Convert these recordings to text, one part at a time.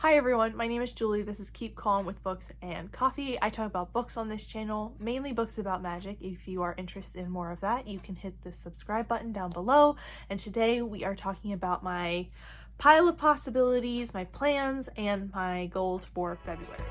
Hi everyone, my name is Julie. This is Keep Calm with Books and Coffee. I talk about books on this channel, mainly books about magic. If you are interested in more of that, you can hit the subscribe button down below. And today we are talking about my pile of possibilities, my plans, and my goals for February.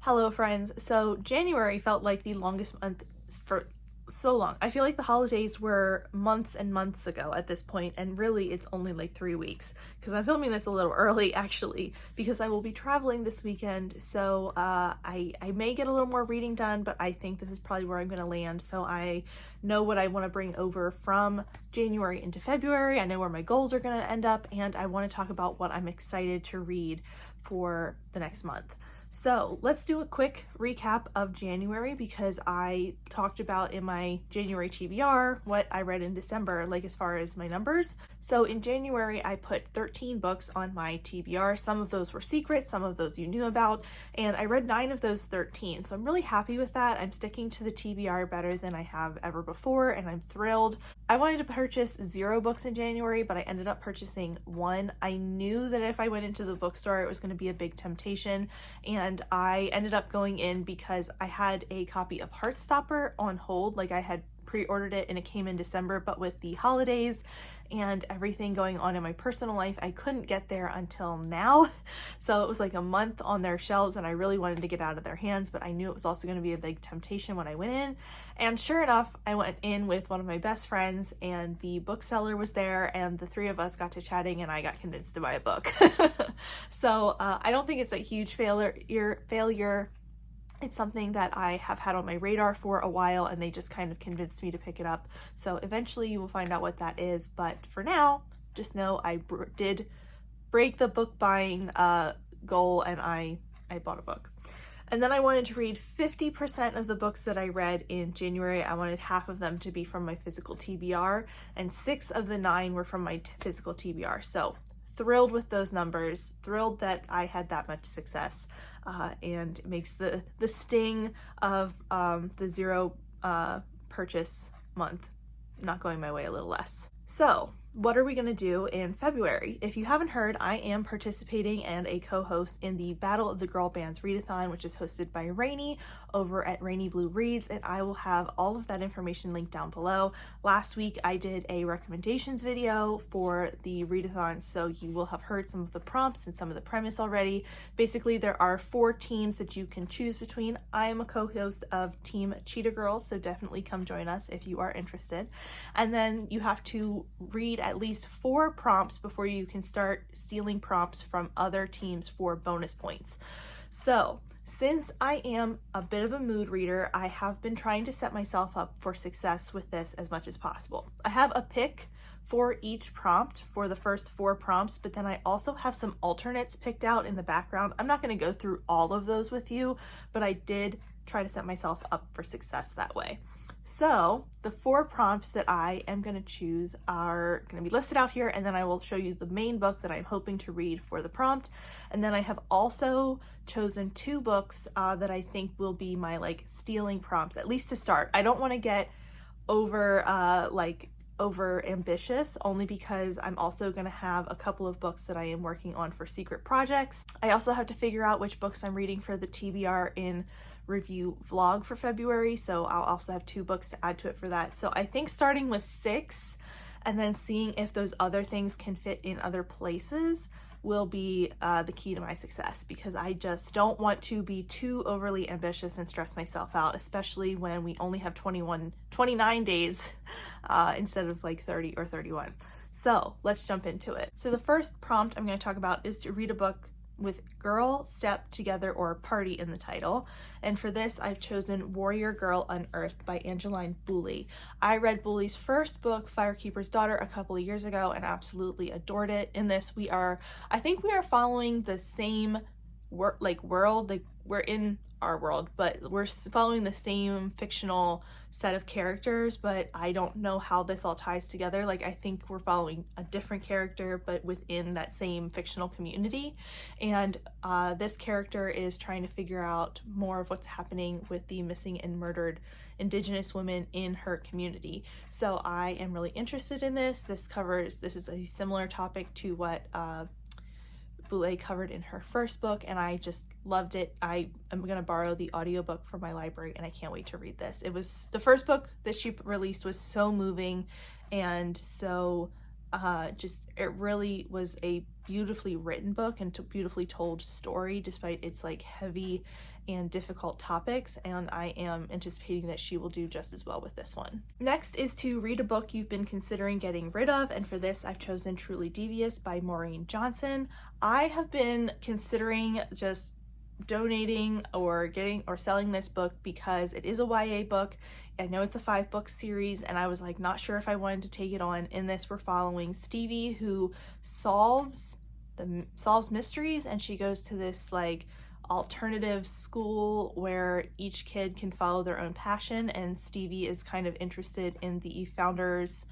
Hello friends. So January felt like the longest month for so long. I feel like the holidays were months and months ago at this point, and really it's only like 3 weeks because I'm filming this a little early actually because I will be traveling this weekend. So I may get a little more reading done, but I think this is probably where I'm going to land. So I know what I want to bring over from January into February. I know where my goals are going to end up, and I want to talk about what I'm excited to read for the next month. So let's do a quick recap of January because I talked about in my January TBR what I read in December, like as far as my numbers. So in January, I put 13 books on my TBR. Some of those were secret, some of those you knew about, and I read 9 of those 13. So I'm really happy with that. I'm sticking to the TBR better than I have ever before, and I'm thrilled. I wanted to purchase 0 books in January, but I ended up purchasing 1. I knew that if I went into the bookstore, it was going to be a big temptation, and I ended up going in because I had a copy of Heartstopper on hold. Like I had pre-ordered it and it came in December, but with the holidays and everything going on in my personal life, I couldn't get there until now. So it was like a month on their shelves and I really wanted to get out of their hands, but I knew it was also going to be a big temptation when I went in. And sure enough, I went in with one of my best friends and the bookseller was there, and the 3 of us got to chatting and I got convinced to buy a book. So I don't think it's a huge failure. It's something that I have had on my radar for a while, and they just kind of convinced me to pick it up. So eventually you will find out what that is. But for now, just know I did break the book buying goal, and I bought a book. And then I wanted to read 50% of the books that I read in January. I wanted half of them to be from my physical TBR, and 6 of the 9 were from my physical TBR. So thrilled with those numbers, thrilled that I had that much success, and it makes the sting of the 0 purchase month not going my way a little less. So what are we going to do in February? If you haven't heard, I am participating and a co-host in the Battle of the Girl Bands Readathon, which is hosted by Rainy over at Rainy Blue Reads, and I will have all of that information linked down below. Last week I did a recommendations video for the readathon, so you will have heard some of the prompts and some of the premise already. Basically, there are 4 teams that you can choose between. I am a co-host of Team Cheetah Girls, so definitely come join us if you are interested. And then you have to read at least 4 prompts before you can start stealing prompts from other teams for bonus points. So since I am a bit of a mood reader, I have been trying to set myself up for success with this as much as possible. I have a pick for each prompt for the first 4 prompts, but then I also have some alternates picked out in the background. I'm not going to go through all of those with you, but I did try to set myself up for success that way. So the 4 prompts that I am going to choose are going to be listed out here, and then I will show you the main book that I'm hoping to read for the prompt. And then I have also chosen 2 books that I think will be my like stealing prompts, at least to start. I don't want to get over ambitious, only because I'm also going to have a couple of books that I am working on for secret projects. I also have to figure out which books I'm reading for the TBR in review vlog for February, so I'll also have 2 books to add to it for that. So I think starting with 6 and then seeing if those other things can fit in other places will be the key to my success, because I just don't want to be too overly ambitious and stress myself out, especially when we only have 29 days instead of like 30 or 31. So let's jump into it. So the first prompt I'm going to talk about is to read a book with Girl, Step, Together, or Party in the title. And for this, I've chosen Warrior Girl Unearthed by Angeline Boulley. I read Boulley's first book, Firekeeper's Daughter, a couple of years ago and absolutely adored it. In this, I think we are following the same world. Like, we're in our world, but we're following the same fictional set of characters, but I don't know how this all ties together. Like, I think we're following a different character, but within that same fictional community. And this character is trying to figure out more of what's happening with the missing and murdered Indigenous women in her community. So I am really interested in this. This is a similar topic to what Boulay covered in her first book, and I just loved it. I am going to borrow the audiobook from my library, and I can't wait to read this. It was the first book that she released was so moving, and so it really was a beautifully written book and beautifully told story, despite its like heavy and difficult topics, and I am anticipating that she will do just as well with this one. Next is to read a book you've been considering getting rid of, and for this I've chosen Truly Devious by Maureen Johnson. I have been considering just donating or selling this book because it is a YA book. I know it's a 5-book series, and I was like not sure if I wanted to take it on. In this, we're following Stevie, who solves mysteries, and she goes to this like alternative school where each kid can follow their own passion, and Stevie is kind of interested in the founder's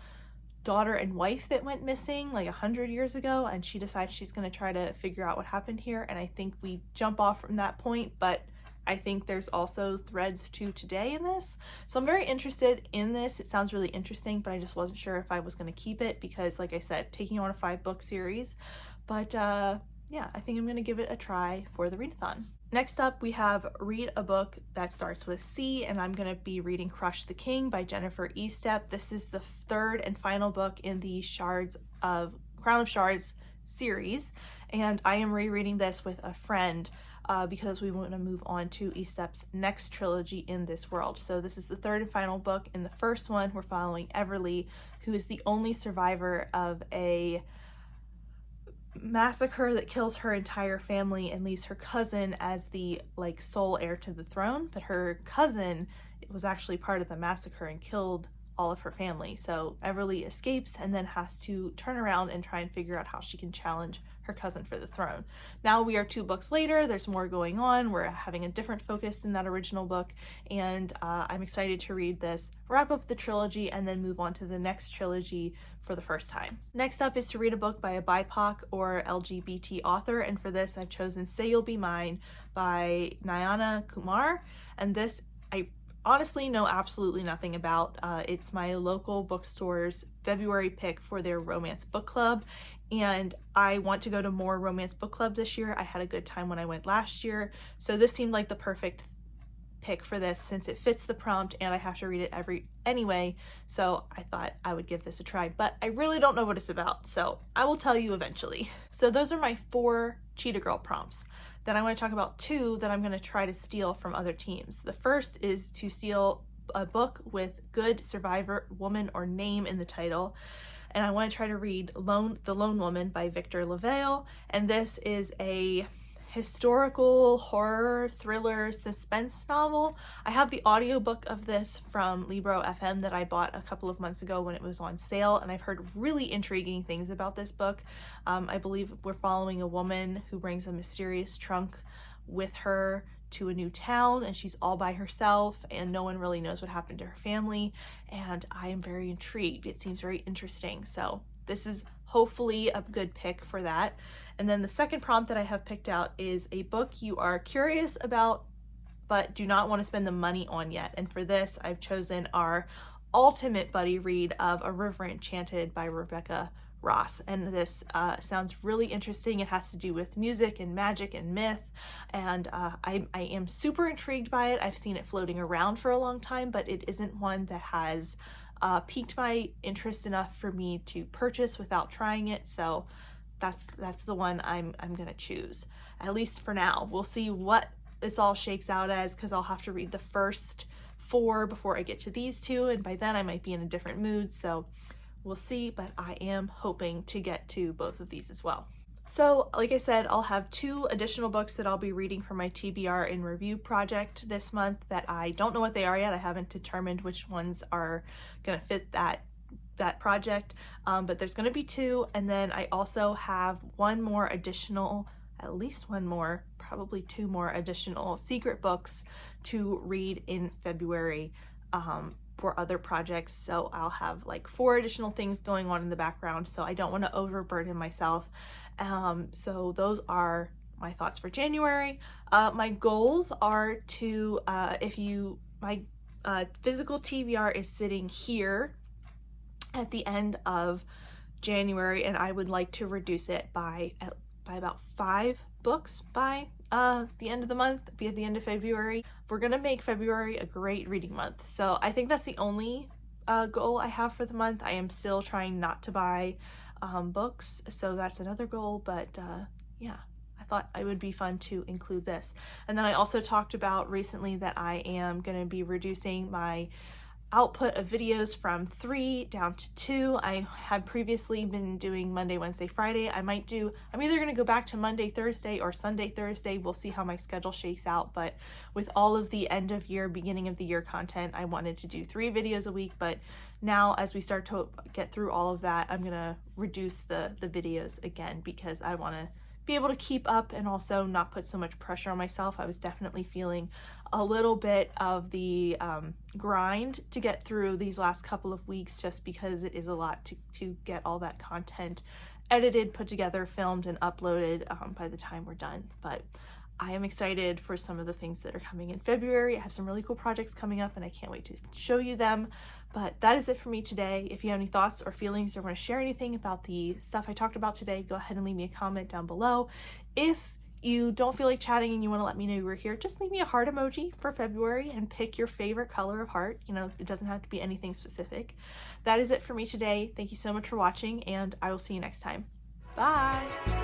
daughter and wife that went missing like 100 years ago, and she decides she's going to try to figure out what happened here. And I think we jump off from that point, but I think there's also threads to today in this, so I'm very interested in this. It sounds really interesting, but I just wasn't sure if I was going to keep it because, like I said, taking on a 5-book series. But yeah, I think I'm going to give it a try for the readathon. Next up, we have Read a Book That Starts with C, and I'm going to be reading Crush the King by Jennifer Estep. This is the third and final book in the Crown of Shards series, and I am rereading this with a friend because we want to move on to Estep's next trilogy in this world. So this is the third and final book. In the first one, we're following Everly, who is the only survivor of a massacre that kills her entire family and leaves her cousin as the like sole heir to the throne, but her cousin was actually part of the massacre and killed all of her family. So Everly escapes and then has to turn around and try and figure out how she can challenge her cousin for the throne. Now we are 2 books later, there's more going on, we're having a different focus than that original book, and I'm excited to read this, wrap up the trilogy, and then move on to the next trilogy for the first time. Next up is to read a book by a BIPOC or LGBT author, and for this I've chosen Say You'll Be Mine by Nayana Kumar, and this I honestly know absolutely nothing about. It's my local bookstore's February pick for their romance book club, and I want to go to more romance book club this year. I had a good time when I went last year, so this seemed like the perfect pick for this since it fits the prompt and I have to read it anyway, so I thought I would give this a try, but I really don't know what it's about, so I will tell you eventually. So those are my 4 Cheetah Girl prompts. Then I want to talk about 2 that I'm going to try to steal from other teams. The first is to steal a book with good survivor, woman, or name in the title, and I want to try to read The Lone Woman by Victor LaValle, and this is a historical horror thriller suspense novel. I have the audiobook of this from Libro FM that I bought a couple of months ago when it was on sale, and I've heard really intriguing things about this book. I believe we're following a woman who brings a mysterious trunk with her to a new town, and she's all by herself and no one really knows what happened to her family, and I am very intrigued. It seems very interesting, so this is hopefully a good pick for that. And then the second prompt that I have picked out is a book you are curious about but do not want to spend the money on yet, and for this I've chosen our ultimate buddy read of A River Enchanted by Rebecca Ross, and this sounds really interesting. It has to do with music and magic and myth, and I am super intrigued by it. I've seen it floating around for a long time, but it isn't one that has piqued my interest enough for me to purchase without trying it, so that's the one I'm gonna choose, at least for now. We'll see what this all shakes out as, because I'll have to read the first 4 before I get to these 2, and by then I might be in a different mood, so we'll see, but I am hoping to get to both of these as well. So like I said, I'll have 2 additional books that I'll be reading for my TBR in review project this month that I don't know what they are yet. I haven't determined which ones are gonna fit that project, but there's gonna be 2, and then I also have one more additional at least one more, probably two more additional secret books to read in February for other projects. So I'll have like 4 additional things going on in the background, so I don't want to overburden myself. So those are my thoughts for January. My goals are to, my physical TBR is sitting here at the end of January, and I would like to reduce it by about 5 books by the end of the month, be at the end of February. We're gonna make February a great reading month, so I think that's the only goal I have for the month. I am still trying not to buy books, so that's another goal, but yeah, I thought it would be fun to include this. And then I also talked about recently that I am going to be reducing my output of videos from 3 down to 2. I had previously been doing Monday, Wednesday, Friday. I'm either going to go back to Monday, Thursday or Sunday, Thursday. We'll see how my schedule shakes out, but with all of the end of year, beginning of the year content, I wanted to do 3 videos a week, but now as we start to get through all of that, I'm going to reduce the videos again because I want to be able to keep up and also not put so much pressure on myself. I was definitely feeling a little bit of the grind to get through these last couple of weeks, just because it is a lot to get all that content edited, put together, filmed, and uploaded by the time we're done. But I am excited for some of the things that are coming in February. I have some really cool projects coming up and I can't wait to show you them. But that is it for me today. If you have any thoughts or feelings or want to share anything about the stuff I talked about today, go ahead and leave me a comment down below. If you don't feel like chatting and you want to let me know you were here, just leave me a heart emoji for February and pick your favorite color of heart. You know, it doesn't have to be anything specific. That is it for me today. Thank you so much for watching, and I will see you next time. Bye!